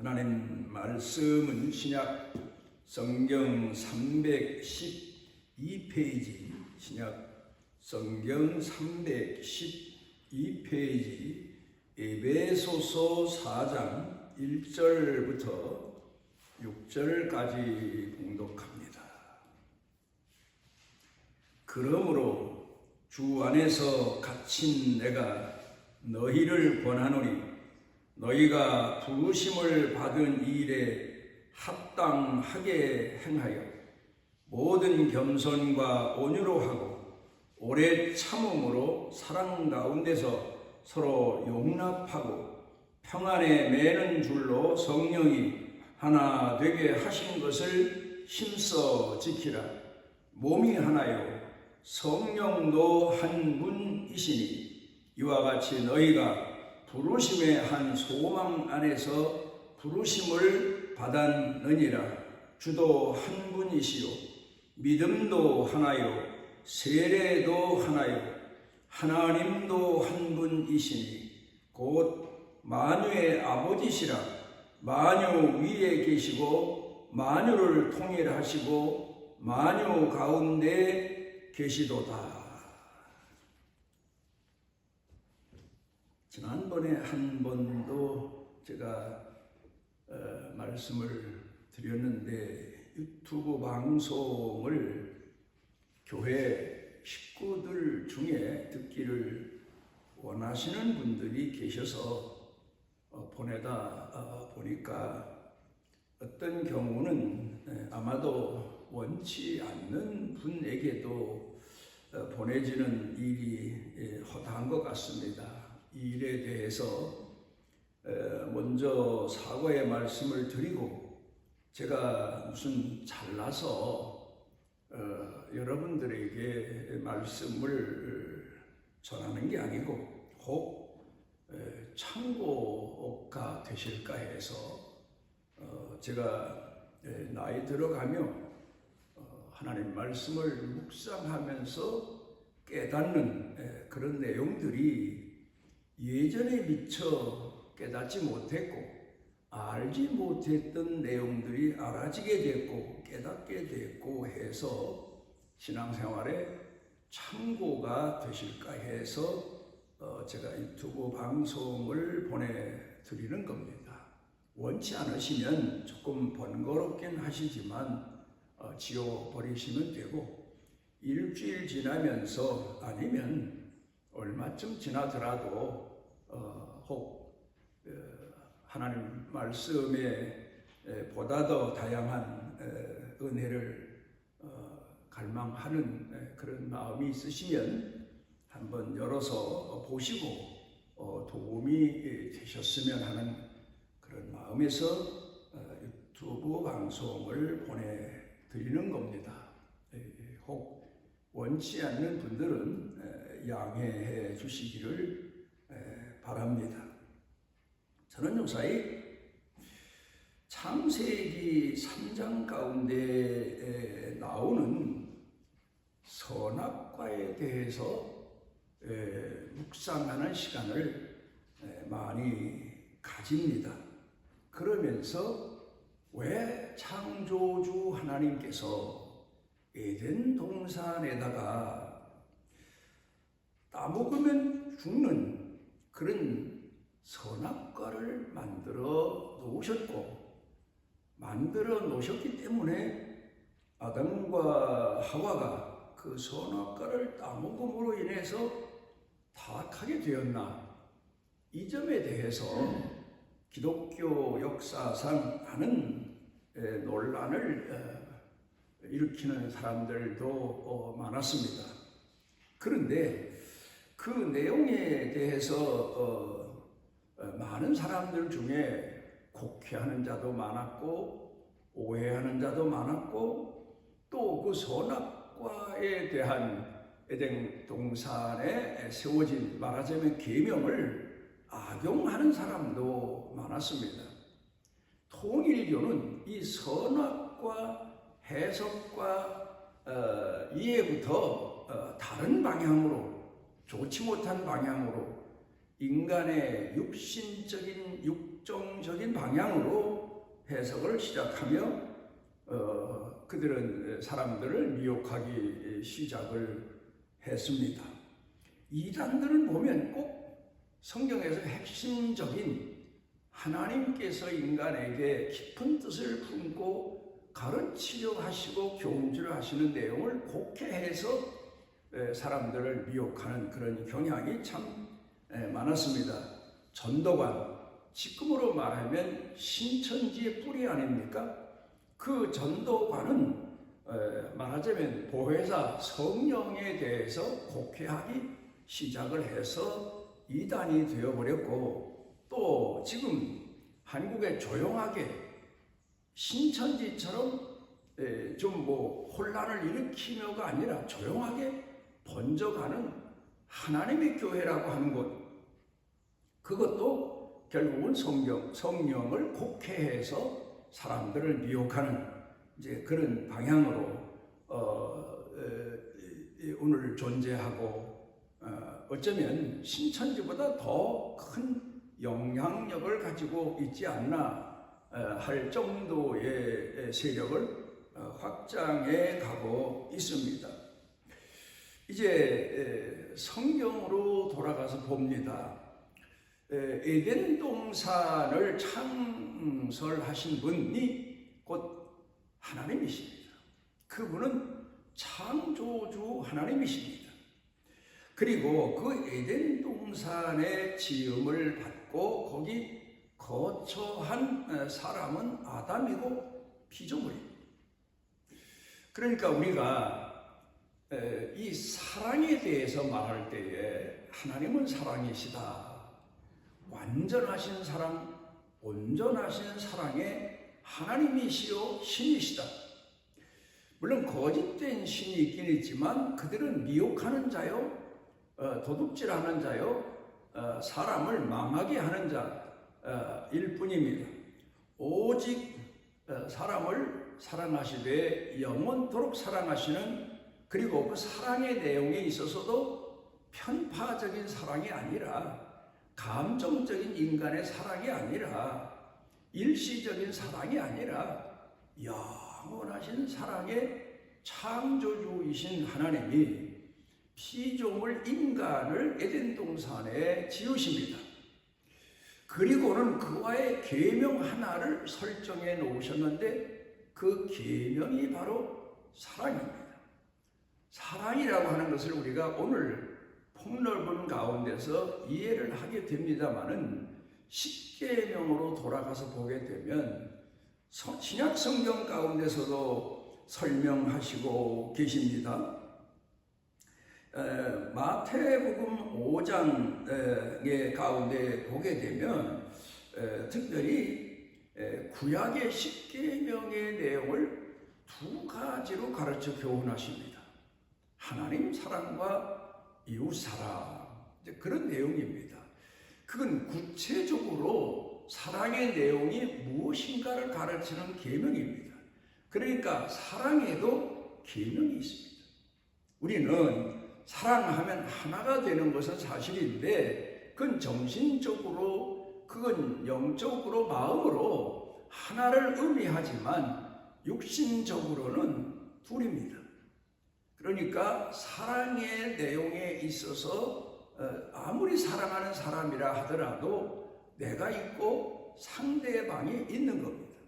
하나님 말씀은 신약 성경 312페이지, 신약 성경 312페이지, 에베소서 4장 1절부터 6절까지 봉독합니다. 그러므로 주 안에서 갇힌 내가 너희를 권하노니 너희가 부르심을 받은 일에 합당하게 행하여 모든 겸손과 온유로 하고 오래 참음으로 사랑 가운데서 서로 용납하고 평안에 매는 줄로 성령이 하나 되게 하신 것을 힘써 지키라. 몸이 하나요 성령도 한 분이시니 이와 같이 너희가 부르심의 한 소망 안에서 부르심을 받았느니라. 주도 한 분이시요 믿음도 하나요 세례도 하나요 하나님도 한 분이시니 곧 만유의 아버지시라. 만유 위에 계시고 만유를 통일하시고 만유 가운데 계시도다. 지난번에 한 번도 제가 말씀을 드렸는데 유튜브 방송을 교회 식구들 중에 듣기를 원하시는 분들이 계셔서 보내다 보니까 어떤 경우는 아마도 원치 않는 분에게도 보내지는 일이 허다한 것 같습니다. 이 일에 대해서 먼저 사과의 말씀을 드리고, 제가 무슨 잘나서 여러분들에게 말씀을 전하는 게 아니고 혹 참고가 되실까 해서 제가 나이 들어가며 하나님 말씀을 묵상하면서 깨닫는 그런 내용들이 예전에 미처 깨닫지 못했고 알지 못했던 내용들이 알아지게 됐고 깨닫게 됐고 해서 신앙생활에 참고가 되실까 해서 제가 유튜브 방송을 보내드리는 겁니다. 원치 않으시면 조금 번거롭긴 하시지만 지워버리시면 되고, 일주일 지나면서 아니면 얼마쯤 지나더라도 혹 하나님 말씀에 보다 더 다양한 은혜를 갈망하는 그런 마음이 있으시면 한번 열어서 보시고 도움이 되셨으면 하는 그런 마음에서 유튜브 방송을 보내드리는 겁니다. 혹 원치 않는 분들은 양해해 주시기를 바랍니다. 저는 요사이 창세기 3장 가운데 나오는 선악과에 대해서 묵상하는 시간을 많이 가집니다. 그러면서 왜 창조주 하나님께서 에덴 동산에다가 따먹으면 죽는 그런 선악과를 만들어 놓으셨기 때문에 아담과 하와가 그 선악과를 따먹음으로 인해서 타락하게 되었나, 이 점에 대해서 기독교 역사상 많은 논란을 일으키는 사람들도 많았습니다. 그런데 그 내용에 대해서 많은 사람들 중에 곡해하는 자도 많았고 오해하는 자도 많았고, 또 그 선악과에 대한 에덴 동산에 세워진 말하자면 계명을 악용하는 사람도 많았습니다. 통일교는 이 선악과 해석과 이해부터 다른 방향으로, 좋지 못한 방향으로 인간의 육신적인 육정적인 방향으로 해석을 시작하며 그들은 사람들을 미혹하기 시작을 했습니다. 이단들을 보면 꼭 성경에서 핵심적인 하나님께서 인간에게 깊은 뜻을 품고 가르치려 하시고 교훈주려 하시는 내용을 곡해해서 사람들을 미혹하는 그런 경향이 참 많았습니다. 전도관, 지금으로 말하면 신천지의 뿌리 아닙니까? 그 전도관은 말하자면 보혜사 성령에 대해서 곡해하기 시작을 해서 이단이 되어버렸고, 또 지금 한국에 조용하게 신천지처럼 좀 혼란을 일으키며가 아니라 조용하게 번져가는 하나님의 교회라고 하는 것, 그것도 결국은 성령을 곡해해서 사람들을 미혹하는 이제 그런 방향으로 오늘 존재하고, 어쩌면 신천지보다 더 큰 영향력을 가지고 있지 않나 할 정도의 세력을 확장해 가고 있습니다. 이제 성경으로 돌아가서 봅니다. 에덴 동산을 창설하신 분이 곧 하나님이십니다. 그분은 창조주 하나님이십니다. 그리고 그 에덴 동산의 지음을 받고 거기 거처한 사람은 아담이고 피조물입니다. 그러니까 우리가 이 사랑에 대해서 말할 때에 하나님은 사랑이시다, 완전하신 사랑, 온전하신 사랑의 하나님이시요 신이시다. 물론 거짓된 신이 있긴 있지만 그들은 미혹하는 자요, 도둑질하는 자요, 사람을 망하게 하는 자일 뿐입니다. 오직 사람을 사랑하시되 영원토록 사랑하시는, 그리고 그 사랑의 내용에 있어서도 편파적인 사랑이 아니라, 감정적인 인간의 사랑이 아니라, 일시적인 사랑이 아니라 영원하신 사랑의 창조주이신 하나님이 피조물 인간을 에덴 동산에 지으십니다. 그리고는 그와의 계명 하나를 설정해 놓으셨는데 그 계명이 바로 사랑입니다. 사랑이라고 하는 것을 우리가 오늘 폭넓은 가운데서 이해를 하게 됩니다마는, 십계명으로 돌아가서 보게 되면 신약 성경 가운데서도 설명하시고 계십니다. 마태복음 5장의 가운데 보게 되면 특별히 구약의 십계명의 내용을 두 가지로 가르쳐 교훈하십니다. 하나님 사랑과 이웃 사랑, 그런 내용입니다. 그건 구체적으로 사랑의 내용이 무엇인가를 가르치는 계명입니다. 그러니까 사랑에도 계명이 있습니다. 우리는 사랑하면 하나가 되는 것은 사실인데, 그건 정신적으로, 그건 영적으로, 마음으로 하나를 의미하지만 육신적으로는 둘입니다. 그러니까 사랑의 내용에 있어서 아무리 사랑하는 사람이라 하더라도 내가 있고 상대방이 있는 겁니다.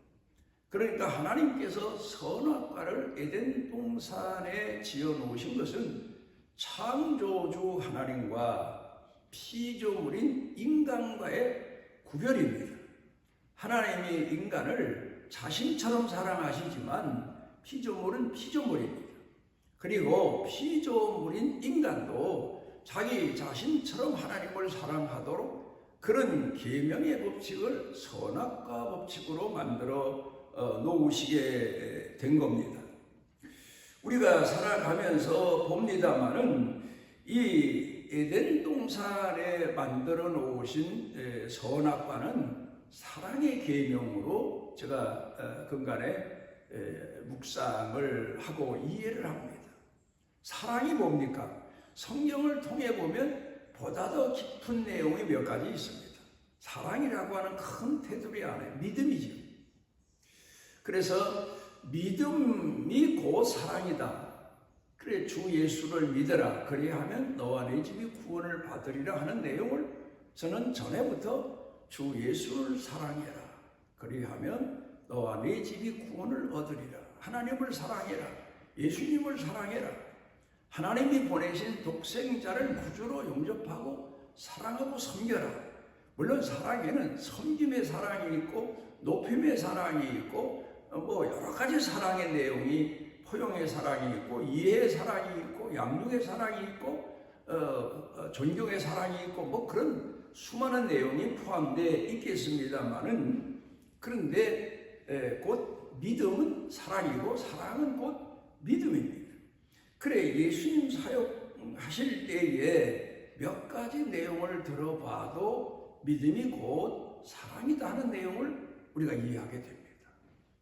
그러니까 하나님께서 선악과를 에덴 동산에 지어 놓으신 것은 창조주 하나님과 피조물인 인간과의 구별입니다. 하나님이 인간을 자신처럼 사랑하시지만 피조물은 피조물입니다. 그리고 피조물인 인간도 자기 자신처럼 하나님을 사랑하도록 그런 계명의 법칙을 선악과 법칙으로 만들어 놓으시게 된 겁니다. 우리가 살아가면서 봅니다마는 이 에덴 동산에 만들어 놓으신 선악과는 사랑의 계명으로 제가 근간에 묵상을 하고 이해를 합니다. 사랑이 뭡니까? 성경을 통해 보면 보다 더 깊은 내용이 몇 가지 있습니다. 사랑이라고 하는 큰 테두리 안에 믿음이죠. 그래서 믿음이 곧 사랑이다. 그래 주 예수를 믿어라. 그리하면 너와 네 집이 구원을 받으리라 하는 내용을 저는 전에부터 주 예수를 사랑해라. 그리하면 너와 네 집이 구원을 얻으리라. 하나님을 사랑해라. 예수님을 사랑해라. 하나님이 보내신 독생자를 구주로 영접하고 사랑하고 섬겨라. 물론 사랑에는 섬김의 사랑이 있고 높임의 사랑이 있고 뭐 여러 가지 사랑의 내용이 포용의 사랑이 있고 이해의 사랑이 있고 양육의 사랑이 있고 존경의 사랑이 있고 뭐 그런 수많은 내용이 포함되어 있겠습니다만은 그런데 곧 믿음은 사랑은 곧 믿음입니다. 그래 예수님 사역하실 때에 몇 가지 내용을 들어봐도 믿음이 곧 사랑이다 하는 내용을 우리가 이해하게 됩니다.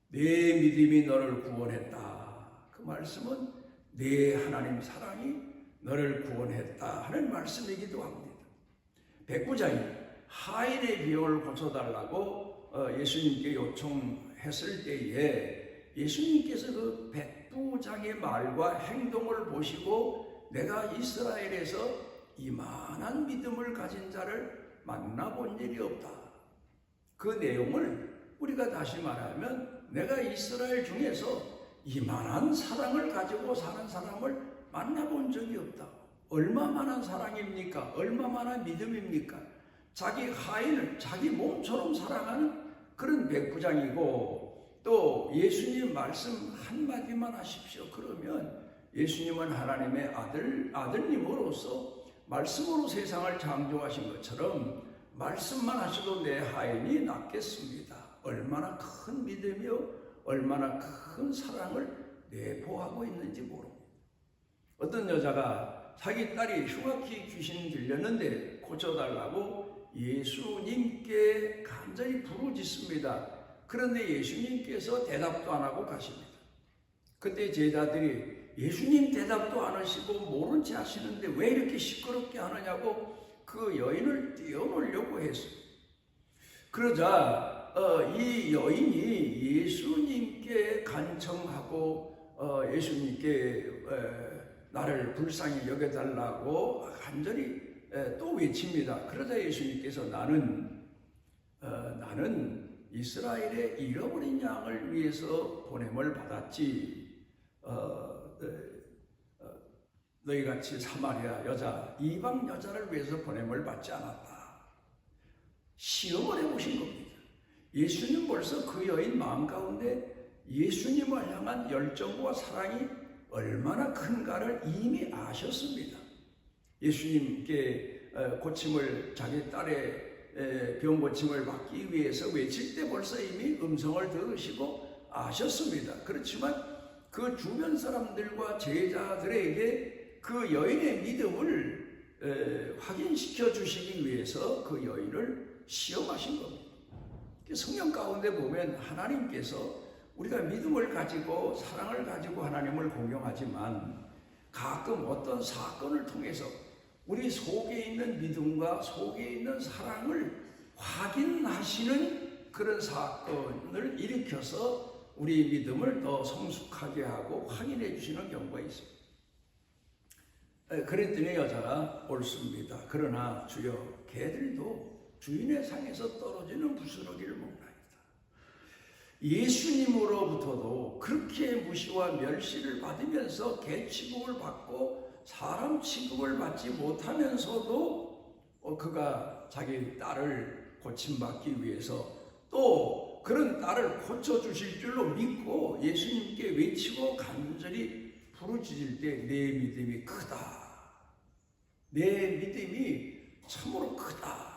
내 믿음이 너를 구원했다. 그 말씀은 내 하나님 사랑이 너를 구원했다 하는 말씀이기도 합니다. 백부장이 하인의 비용을 고쳐달라고 예수님께 요청했을 때에 예수님께서 그 백부장의 말과 행동을 보시고 내가 이스라엘에서 이만한 믿음을 가진 자를 만나본 일이 없다. 그 내용을 우리가 다시 말하면 내가 이스라엘 중에서 이만한 사랑을 가지고 사는 사람을 만나본 적이 없다. 얼마만한 사랑입니까? 얼마만한 믿음입니까? 자기 하인을 자기 몸처럼 사랑하는 그런 백부장이고 또 예수님 말씀 한마디만 하십시오. 그러면 예수님은 하나님의 아들님으로서 말씀으로 세상을 창조하신 것처럼 말씀만 하셔도 내 하인이 낫겠습니다. 얼마나 큰 믿음이요 얼마나 큰 사랑을 내포하고 있는지 모릅니다. 어떤 여자가 자기 딸이 흉악히 귀신 들렸는데 고쳐달라고 예수님께 간절히 부르짖습니다. 그런데 예수님께서 대답도 안 하고 가십니다. 그때 제자들이 예수님 대답도 안 하시고 모른 채 하시는데 왜 이렇게 시끄럽게 하느냐고 그 여인을 띄워놓으려고 했어요. 그러자 이 여인이 예수님께 간청하고 예수님께 나를 불쌍히 여겨달라고 간절히 또 외칩니다. 그러자 예수님께서 나는 이스라엘의 잃어버린 양을 위해서 보냄을 받았지 너희같이 사마리아 여자 이방 여자를 위해서 보냄을 받지 않았다. 시험을 해보신 겁니다. 예수님 벌써 그 여인 마음 가운데 예수님을 향한 열정과 사랑이 얼마나 큰가를 이미 아셨습니다. 예수님께 고침을 자기 딸의 병 고침을 받기 위해서 외칠 때 벌써 이미 음성을 들으시고 아셨습니다. 그렇지만 그 주변 사람들과 제자들에게 그 여인의 믿음을 확인시켜 주시기 위해서 그 여인을 시험하신 겁니다. 성경 가운데 보면 하나님께서 우리가 믿음을 가지고 사랑을 가지고 하나님을 공경하지만 가끔 어떤 사건을 통해서 우리 속에 있는 믿음과 속에 있는 사랑을 확인하시는 그런 사건을 일으켜서 우리 믿음을 더 성숙하게 하고 확인해 주시는 경우가 있습니다. 그랬더니 여자가 옳습니다. 그러나 주여 개들도 주인의 상에서 떨어지는 부스러기를 먹나이다. 예수님으로부터도 그렇게 무시와 멸시를 받으면서 개 취급을 받고 사람 취급을 받지 못하면서도 그가 자기 딸을 고침받기 위해서 또 그런 딸을 고쳐주실 줄로 믿고 예수님께 외치고 간절히 부르짖을 때 내 믿음이 크다. 내 믿음이 참으로 크다.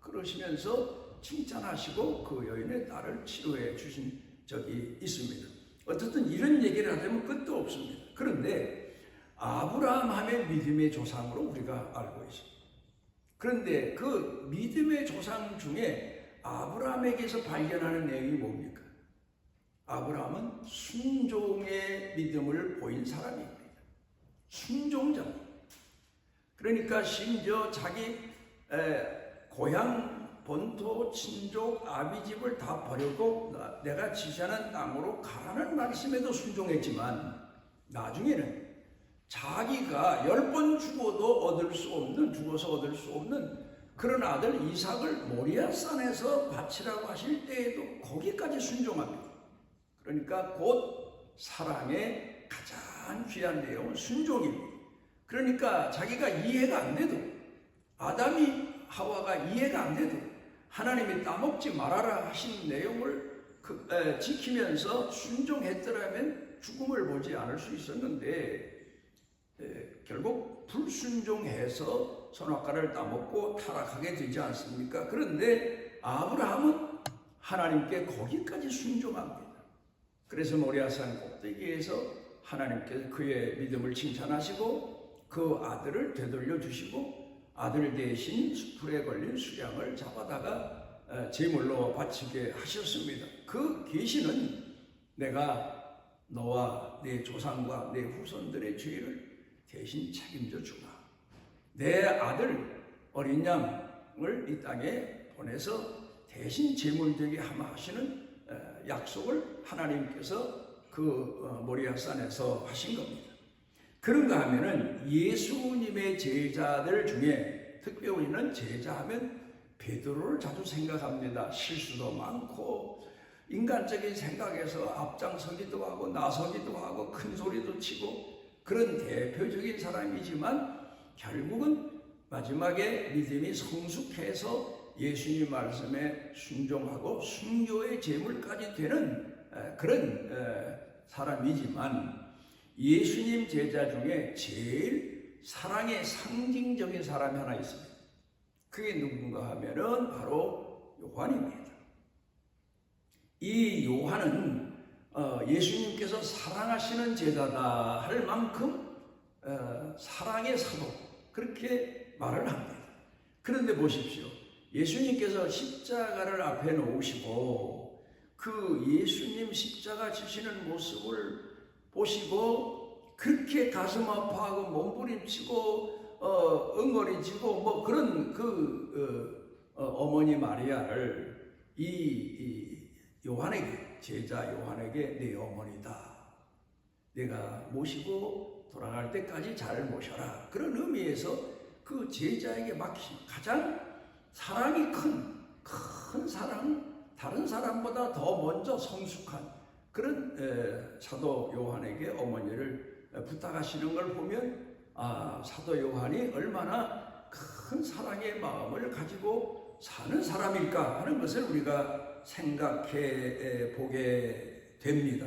그러시면서 칭찬하시고 그 여인의 딸을 치료해 주신 적이 있습니다. 어쨌든 이런 얘기를 하려면 끝도 없습니다. 그런데 아브라함의 믿음의 조상으로 우리가 알고 있습니다. 그런데 그 믿음의 조상 중에 아브라함에게서 발견하는 내용이 뭡니까? 아브라함은 순종의 믿음을 보인 사람입니다. 순종자. 그러니까 심지어 자기 고향 본토 친족 아비집을 다 버리고 내가 지시하는 땅으로 가라는 말씀에도 순종했지만 나중에는 자기가 10번 죽어서 얻을 수 없는 그런 아들 이삭을 모리아산에서 바치라고 하실 때에도 거기까지 순종합니다. 그러니까 곧 사랑의 가장 귀한 내용은 순종입니다. 그러니까 자기가 이해가 안 돼도, 아담이 하와가 이해가 안 돼도 하나님이 따먹지 말아라 하신 내용을 지키면서 순종했더라면 죽음을 보지 않을 수 있었는데 결국 불순종해서 선악과를 따먹고 타락하게 되지 않습니까? 그런데 아브라함은 하나님께 거기까지 순종합니다. 그래서 모리아산 꼭대기에서 하나님께서 그의 믿음을 칭찬하시고 그 아들을 되돌려 주시고 아들 대신 숯불에 걸린 수량을 잡아다가 제물로 바치게 하셨습니다. 그 계시는 내가 너와 내 조상과 내 후손들의 죄를 대신 책임져 주마. 내 아들 어린 양을 이 땅에 보내서 대신 제물되게 하마 하시는 약속을 하나님께서 그 모리아산에서 하신 겁니다. 그런가 하면은 예수님의 제자들 중에 특별히 우리는 제자하면 베드로를 자주 생각합니다. 실수도 많고 인간적인 생각에서 앞장서기도 하고 나서기도 하고 큰 소리도 치고 그런 대표적인 사람이지만 결국은 마지막에 믿음이 성숙해서 예수님 말씀에 순종하고 순교의 제물까지 되는 그런 사람이지만 예수님 제자 중에 제일 사랑의 상징적인 사람이 하나 있습니다. 그게 누군가 하면은 바로 요한입니다. 이 요한은 예수님께서 사랑하시는 제자다 할 만큼 사랑의 사도 그렇게 말을 합니다. 그런데 보십시오. 예수님께서 십자가를 앞에 놓으시고 그 예수님 십자가 지시는 모습을 보시고 그렇게 가슴 아파하고 몸부림치고 엉거리지고 뭐 그런 어머니 마리아를 이 요한에게 제자 요한에게 내 어머니다. 내가 모시고 돌아갈 때까지 잘 모셔라. 그런 의미에서 그 제자에게 맡기신 가장 사랑이 큰 사랑, 다른 사람보다 더 먼저 성숙한 그런 사도 요한에게 어머니를 부탁하시는 걸 보면 사도 요한이 얼마나 큰 사랑의 마음을 가지고 사는 사람일까 하는 것을 우리가 생각해 보게 됩니다.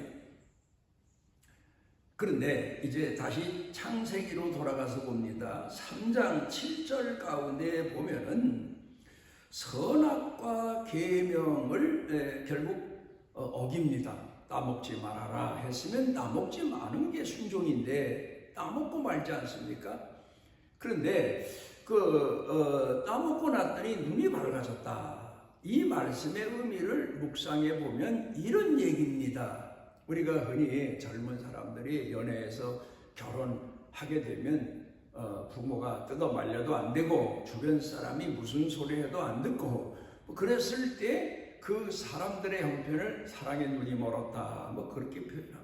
그런데 이제 다시 창세기로 돌아가서 봅니다. 3장 7절 가운데 보면은 선악과 계명을 결국 어깁니다. 따먹지 말아라 했으면 따먹지 마는 게 순종인데 따먹고 말지 않습니까? 그런데 따먹고 났더니 눈이 밝아졌다. 이 말씀의 의미를 묵상해 보면 이런 얘기입니다. 우리가 흔히 젊은 사람들이 연애해서 결혼하게 되면 부모가 뜯어 말려도 안 되고 주변 사람이 무슨 소리 해도 안 듣고 그랬을 때 그 사람들의 형편을 사랑의 눈이 멀었다 뭐 그렇게 표현합니다.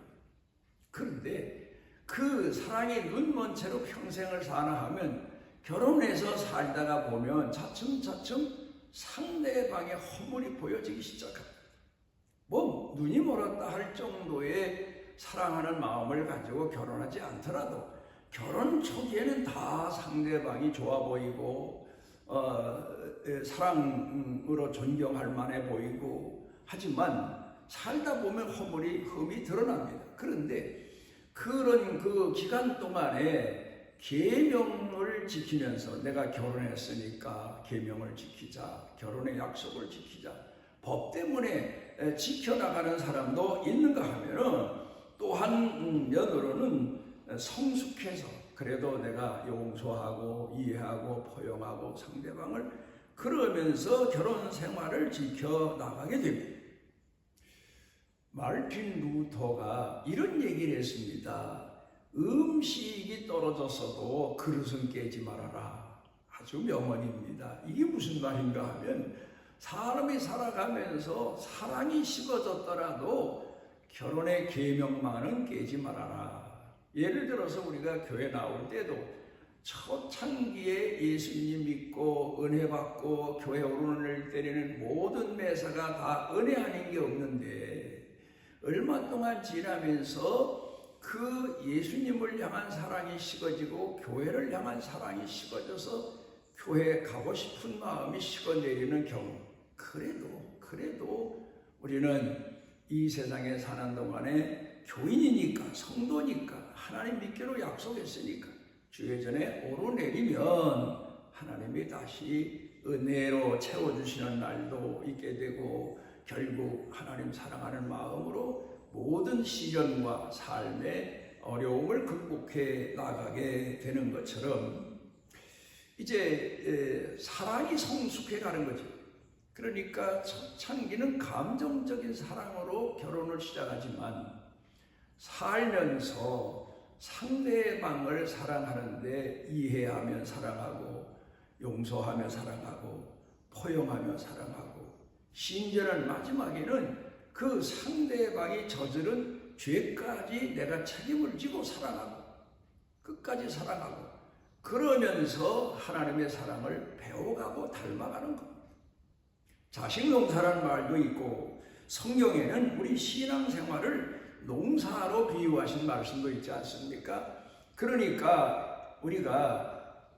그런데 그 사랑의 눈 먼 채로 평생을 사나 하면 결혼해서 살다가 보면 차츰차츰 상대방의 허물이 보여지기 시작합니다. 뭐 눈이 멀었다 할 정도의 사랑하는 마음을 가지고 결혼하지 않더라도 결혼 초기에는 다 상대방이 좋아 보이고 사랑으로 존경할 만해 보이고 하지만 살다 보면 흠이 드러납니다. 그런데 그런 그 기간 동안에 계명을 지키면서 내가 결혼했으니까 계명을 지키자, 결혼의 약속을 지키자, 법 때문에 지켜나가는 사람도 있는가 하면은 또 한면으로는 성숙해서 그래도 내가 용서하고 이해하고 포용하고 상대방을 그러면서 결혼 생활을 지켜나가게 됩니다. 마르틴 루터가 이런 얘기를 했습니다. 음식이 떨어졌어도 그릇은 깨지 말아라. 아주 명언입니다. 이게 무슨 말인가 하면 사람이 살아가면서 사랑이 식어졌더라도 결혼의 계명만은 깨지 말아라. 예를 들어서 우리가 교회 나올 때도 초창기에 예수님 믿고 은혜 받고 교회 오른을 때리는 모든 매사가 다 은혜 아닌 게 없는데, 얼마 동안 지나면서 그 예수님을 향한 사랑이 식어지고 교회를 향한 사랑이 식어져서 교회에 가고 싶은 마음이 식어내리는 경우, 그래도 우리는 이 세상에 사는 동안에 교인이니까, 성도니까, 하나님 믿기로 약속했으니까 주의 전에 오르내리면 하나님이 다시 은혜로 채워주시는 날도 있게 되고, 결국 하나님 사랑하는 마음으로 모든 시련과 삶의 어려움을 극복해 나가게 되는 것처럼 이제 사랑이 성숙해 가는 거죠. 그러니까 초창기는 감정적인 사랑으로 결혼을 시작하지만 살면서 상대방을 사랑하는데 이해하며 사랑하고, 용서하며 사랑하고, 포용하며 사랑하고, 심지어는 마지막에는 그 상대방이 저지른 죄까지 내가 책임을 지고 사랑하고, 끝까지 사랑하고, 그러면서 하나님의 사랑을 배워가고 닮아가는 겁니다. 자식농사라는 말도 있고, 성경에는 우리 신앙생활을 농사로 비유하신 말씀도 있지 않습니까? 그러니까 우리가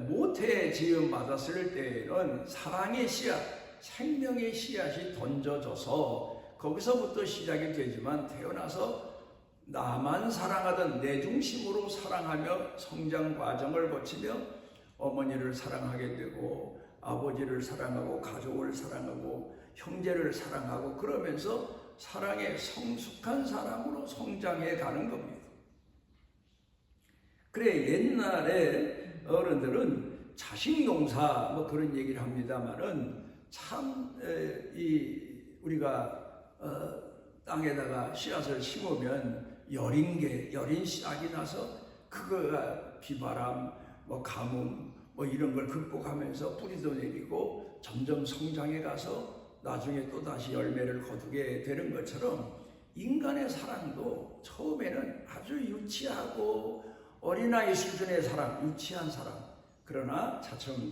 모태 지음 받았을 때에는 사랑의 씨앗, 생명의 씨앗이 던져져서 거기서부터 시작이 되지만, 태어나서 나만 사랑하던 내 중심으로 사랑하며 성장 과정을 거치며 어머니를 사랑하게 되고, 아버지를 사랑하고, 가족을 사랑하고, 형제를 사랑하고, 그러면서 사랑의 성숙한 사람으로 성장해 가는 겁니다. 그래, 옛날에 어른들은 자식 농사 뭐 그런 얘기를 합니다만은 참 우리가 땅에다가 씨앗을 심으면 여린 씨앗이 나서 그거가 비바람, 뭐 가뭄, 뭐 이런 걸 극복하면서 뿌리도 내리고 점점 성장해 가서 나중에 또 다시 열매를 거두게 되는 것처럼, 인간의 사랑도 처음에는 아주 유치하고 어린아이 수준의 사랑, 유치한 사랑, 그러나 차츰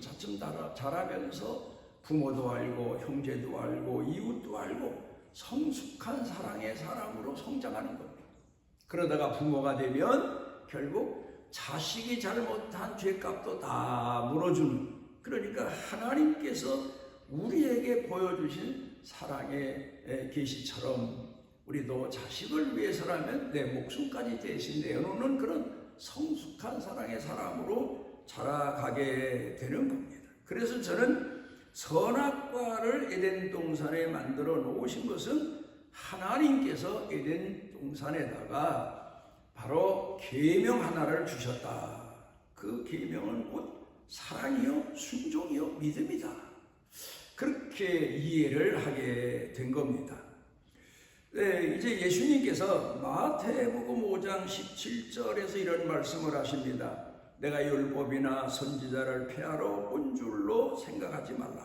자라면서 부모도 알고, 형제도 알고, 이웃도 알고, 성숙한 사랑의 사람으로 성장하는 겁니다. 그러다가 부모가 되면 결국 자식이 잘못한 죄값도 다 물어주는, 그러니까 하나님께서 우리에게 보여주신 사랑의 계시처럼 우리도 자식을 위해서라면 내 목숨까지 대신 내어놓는 그런 성숙한 사랑의 사람으로 자라가게 되는 겁니다. 그래서 저는 선악과를 에덴 동산에 만들어 놓으신 것은 하나님께서 에덴 동산에다가 바로 계명 하나를 주셨다. 그 계명은 곧 사랑이요, 순종이요, 믿음이다. 그렇게 이해를 하게 된 겁니다. 네, 이제 예수님께서 마태복음 5장 17절에서 이런 말씀을 하십니다. 내가 율법이나 선지자를 폐하러 온 줄로 생각하지 말라.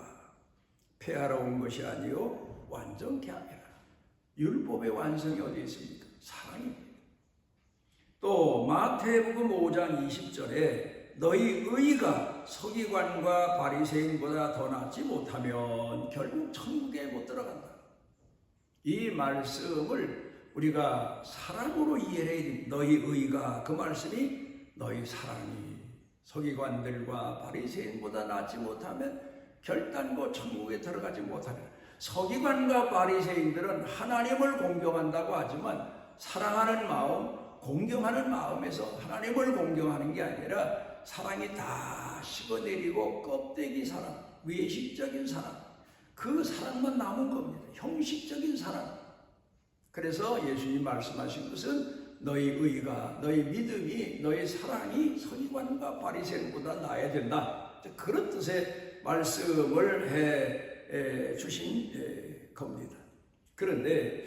폐하러 온 것이 아니요 완전케 하리라. 율법의 완성이 어디 있습니까? 사랑입니다. 또 마태복음 5장 20절에 너희 의가 서기관과 바리새인보다 더 낫지 못하면 결국 천국에 못 들어간다. 이 말씀을 우리가 사랑으로 이해해야 됩니다. 너희 의가, 그 말씀이 너희 사랑이 서기관들과 바리새인보다 낫지 못하면 결단코 천국에 들어가지 못하리라. 서기관과 바리새인들은 하나님을 공경한다고 하지만 사랑하는 마음, 공경하는 마음에서 하나님을 공경하는 게 아니라 사랑이 다 식어내리고 껍데기 사랑, 외식적인 사랑, 그 사랑만 남은 겁니다. 형식적인 사랑. 그래서 예수님이 말씀하신 것은 너희 의가, 너희 믿음이, 너희 사랑이 서기관과 바리새인보다 나아야 된다. 그런 뜻의 말씀을 해 주신 겁니다. 그런데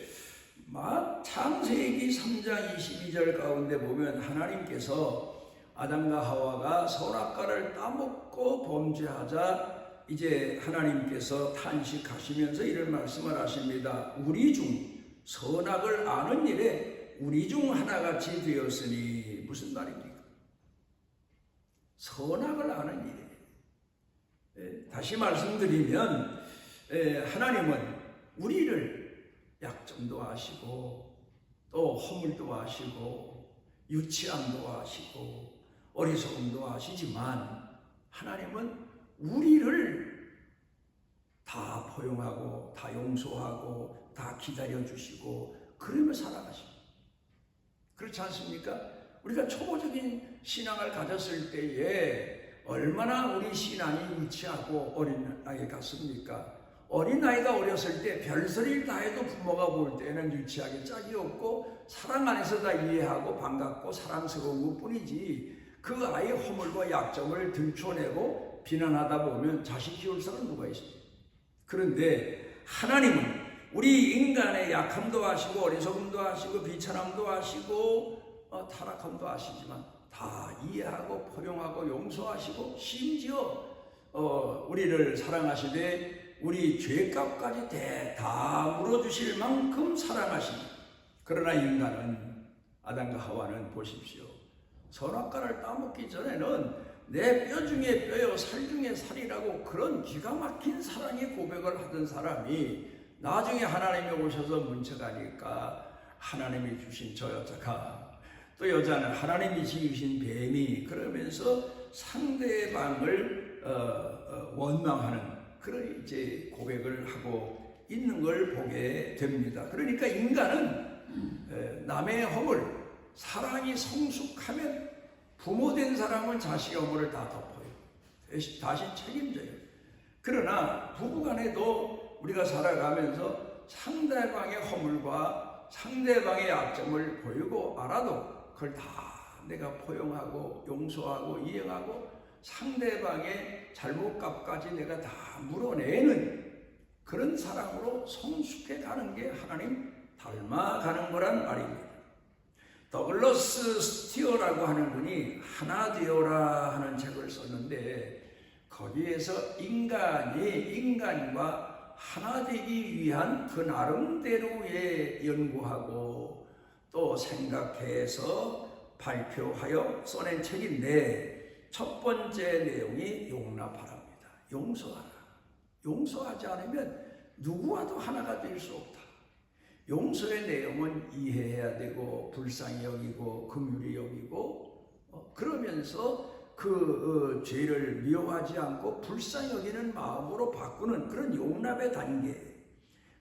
창세기 3장 22절 가운데 보면 하나님께서 아담과 하와가 선악과를 따먹고 범죄하자 이제 하나님께서 탄식하시면서 이런 말씀을 하십니다. 우리 중 선악을 아는 일에 우리 중 하나같이 되었으니, 무슨 말입니까? 선악을 아는 일에, 다시 말씀드리면 하나님은 우리를 약점도 아시고 또 허물도 아시고 유치함도 아시고 어리석음도 아시지만 하나님은 우리를 다 포용하고 다 용서하고 다 기다려주시고 그러며 살아가십니다. 그렇지 않습니까? 우리가 초보적인 신앙을 가졌을 때에 얼마나 우리 신앙이 유치하고 어린아이 같습니까? 어린아이가 어렸을 때 별소리를 다 해도 부모가 볼 때는 유치하게 짝이 없고 사랑 안에서 다 이해하고 반갑고 사랑스러운 것뿐이지, 그 아이의 허물과 약점을 들춰내고 비난하다 보면 자식 키울 사람 누가 있습니까? 그런데 하나님은 우리 인간의 약함도 아시고 어리석음도 아시고 비천함도 아시고 타락함도 아시지만 다 이해하고 포용하고 용서하시고 심지어 우리를 사랑하시되 우리 죄값까지 다 물어주실 만큼 사랑하십니다. 그러나 인간은, 아담과 하와는 보십시오, 선악과를 따먹기 전에는 내 뼈 중에 뼈요 살 중에 살이라고 그런 기가 막힌 사랑의 고백을 하던 사람이 나중에 하나님이 오셔서 문책하니까 하나님이 주신 저 여자가, 또 여자는 하나님이 지으신 뱀이, 그러면서 상대방을 원망하는 그런 이제 고백을 하고 있는 걸 보게 됩니다. 그러니까 인간은 남의 허물, 사랑이 성숙하면 부모된 사람은 자식의 허물을 다 덮어요. 다시 책임져요. 그러나 부부간에도 우리가 살아가면서 상대방의 허물과 상대방의 약점을 보이고 알아도 그걸 다 내가 포용하고 용서하고 이해하고 상대방의 잘못값까지 내가 다 물어내는 그런 사랑으로 성숙해 가는 게 하나님 닮아가는 거란 말입니다. 더글러스 스티어라고 하는 분이 하나 되어라 하는 책을 썼는데, 거기에서 인간과 하나 되기 위한 그 나름대로의 연구하고 또 생각해서 발표하여 써낸 책인데, 첫 번째 내용이 용납하랍니다. 용서하라. 용서하지 않으면 누구와도 하나가 될 수 없다. 용서의 내용은 이해해야 되고 불쌍히 여기고 긍휼히 여기고 그러면서 그 죄를 미워하지 않고 불쌍히 여기는 마음으로 바꾸는 그런 용납의 단계.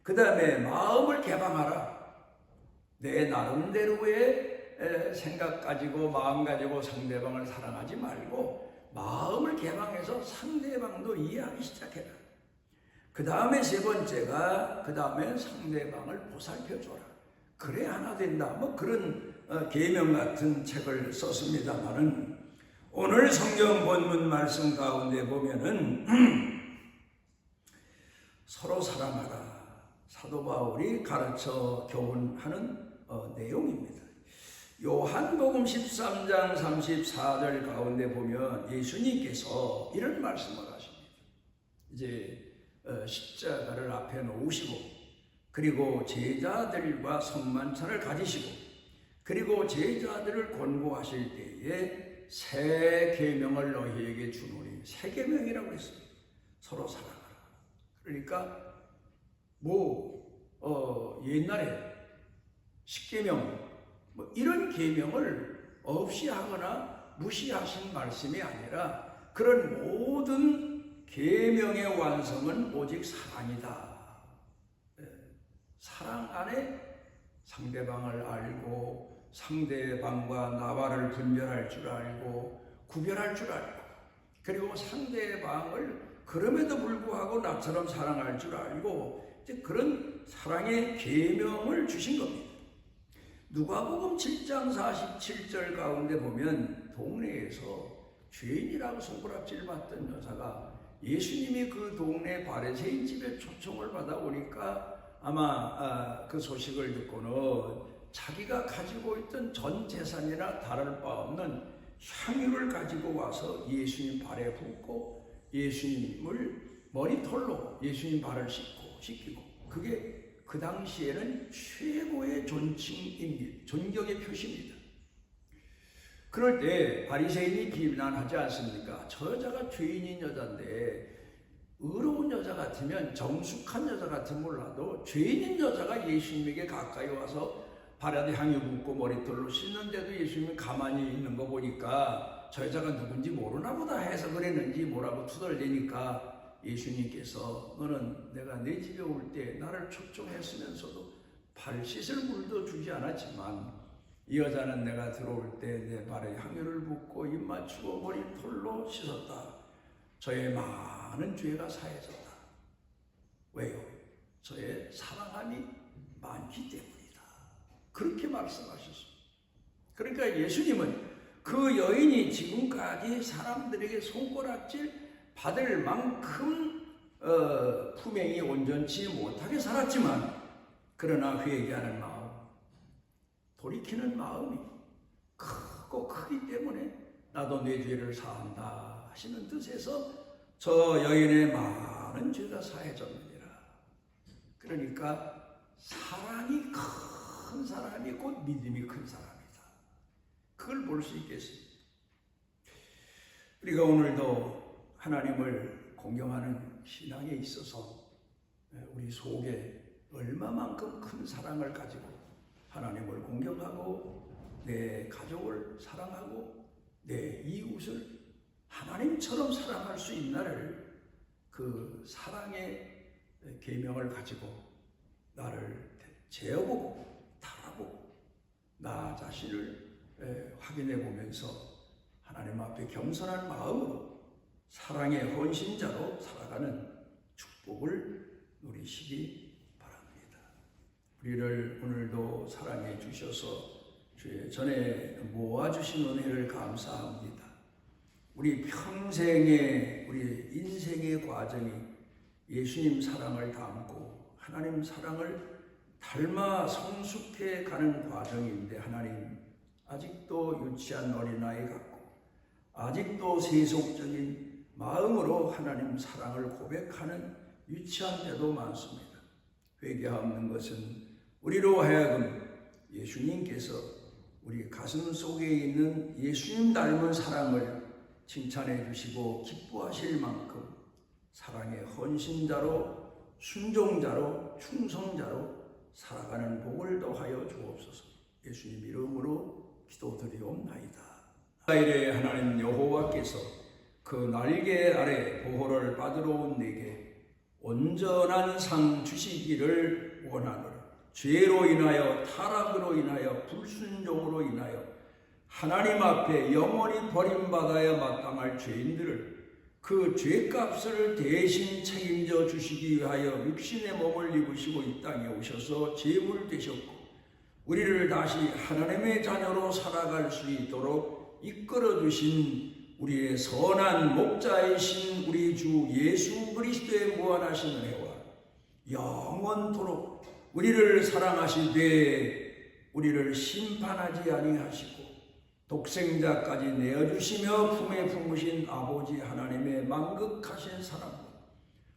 그 다음에 마음을 개방하라. 내 나름대로의 생각 가지고 마음 가지고 상대방을 사랑하지 말고 마음을 개방해서 상대방도 이해하기 시작해라. 그 다음에 세 번째가, 그 다음에 상대방을 보살펴줘라. 그래 하나 된다. 뭐 그런 계명 같은 책을 썼습니다만은, 오늘 성경 본문 말씀 가운데 보면은 서로 사랑하라. 사도 바울이 가르쳐 교훈하는 내용입니다. 요한복음 13장 34절 가운데 보면 예수님께서 이런 말씀을 하십니다. 이제 십자가를 앞에 놓으시고, 그리고 제자들과 성만찬을 가지시고, 그리고 제자들을 권고하실 때에 새 계명을 너희에게 주노니, 새 계명이라고 했습니다. 서로 사랑하라. 그러니까 옛날에 십계명 이런 계명을 없이 하거나 무시하신 말씀이 아니라, 그런 모든 계명의 완성은 오직 사랑이다. 사랑 안에 상대방을 알고 상대방과 나와를 분별할 줄 알고 구별할 줄 알고, 그리고 상대방을 그럼에도 불구하고 나처럼 사랑할 줄 알고, 이제 그런 사랑의 계명을 주신 겁니다. 누가복음 7장 47절 가운데 보면 동네에서 죄인이라고 손가락질 받던 여자가 예수님이 그 동네 바리새인 집에 초청을 받아오니까 아마 그 소식을 듣고는 자기가 가지고 있던 전 재산이나 다를 바 없는 향유를 가지고 와서 예수님 발에 붓고 예수님을 머리털로 예수님 발을 씻기고 그게 그 당시에는 최고의 존경의 표시입니다. 그럴 때 바리새인이 비난하지 않습니까? 저 여자가 죄인인 여자인데 의로운 여자 같으면, 정숙한 여자 같으면 몰라도 죄인인 여자가 예수님에게 가까이 와서 발에다 향유 붓고 머리털로 씻는데도 예수님이 가만히 있는 거 보니까 저 여자가 누군지 모르나 보다 해서 그랬는지 뭐라고 투덜대니까 예수님께서 너는 내가 내 집에 올 때 나를 초청했으면서도 발 씻을 물도 주지 않았지만 이 여자는 내가 들어올 때 내 발에 향유를 붓고 입 맞추고 머리털로 씻었다. 저의 많은 죄가 사해졌다. 왜요? 저의 사랑함이 많기 때문이다. 그렇게 말씀하셨습니다. 그러니까 예수님은 그 여인이 지금까지 사람들에게 손가락질 받을 만큼 품행이 온전치 못하게 살았지만, 그러나 회개하는 마음, 돌이키는 마음이 크기 때문에 나도 내 죄를 사한다 하시는 뜻에서 저 여인의 많은 죄가 사해졌느니라. 그러니까 사랑이 큰 사람이 곧 믿음이 큰 사람이다. 그걸 볼 수 있겠습니다. 우리가 오늘도 하나님을 공경하는 신앙에 있어서 우리 속에 얼마만큼 큰 사랑을 가지고 하나님을 공경하고 내 가족을 사랑하고 내 이웃을 하나님처럼 사랑할 수 있나를, 그 사랑의 계명을 가지고 나를 재어보고 달아보고 나 자신을 확인해 보면서 하나님 앞에 겸손한 마음으로 사랑의 헌신자로 살아가는 축복을 누리시기 바랍니다. 우리를 오늘도 사랑해 주셔서 주의 전에 모아주신 은혜를 감사합니다. 우리 평생의, 우리 인생의 과정이 예수님 사랑을 담고 하나님 사랑을 닮아 성숙해 가는 과정인데, 하나님 아직도 유치한 어린아이 같고 아직도 세속적인 마음으로 하나님 사랑을 고백하는 유치한 때도 많습니다. 회개하는 것은 우리로 하여금 예수님께서 우리 가슴 속에 있는 예수님 닮은 사랑을 칭찬해 주시고 기뻐하실 만큼 사랑의 헌신자로, 순종자로, 충성자로 살아가는 복을 더하여 주옵소서. 예수님 이름으로 기도드리옵나이다. 이스라엘의 하나님 여호와께서 그 날개 아래 보호를 받으러 온 내게 온전한 상 주시기를 원하노라. 죄로 인하여, 타락으로 인하여, 불순종으로 인하여 하나님 앞에 영원히 버림받아야 마땅할 죄인들을 그 죄값을 대신 책임져 주시기 위하여 육신의 몸을 입으시고 이 땅에 오셔서 제물 되셨고, 우리를 다시 하나님의 자녀로 살아갈 수 있도록 이끌어 주신 우리의 선한 목자이신 우리 주 예수 그리스도의 무한하신 은혜와 영원토록 우리를 사랑하시되 우리를 심판하지 아니하시고 독생자까지 내어주시며 품에 품으신 아버지 하나님의 만극하신 사랑과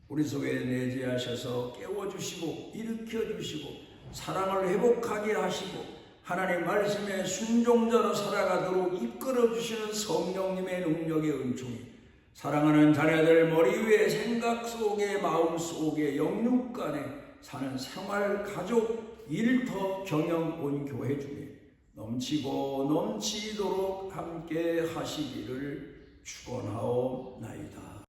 우리 속에 내재하셔서 깨워주시고 일으켜주시고 사랑을 회복하게 하시고 하나님 말씀에 순종자로 살아가도록 이끌어주시는 성령님의 능력의 은총이 사랑하는 자녀들 머리 위에, 생각 속에, 마음 속에, 영육간에 사는 생활, 가족, 일터, 경영, 온 교회 중에 넘치고 넘치도록 함께 하시기를 축원하옵나이다.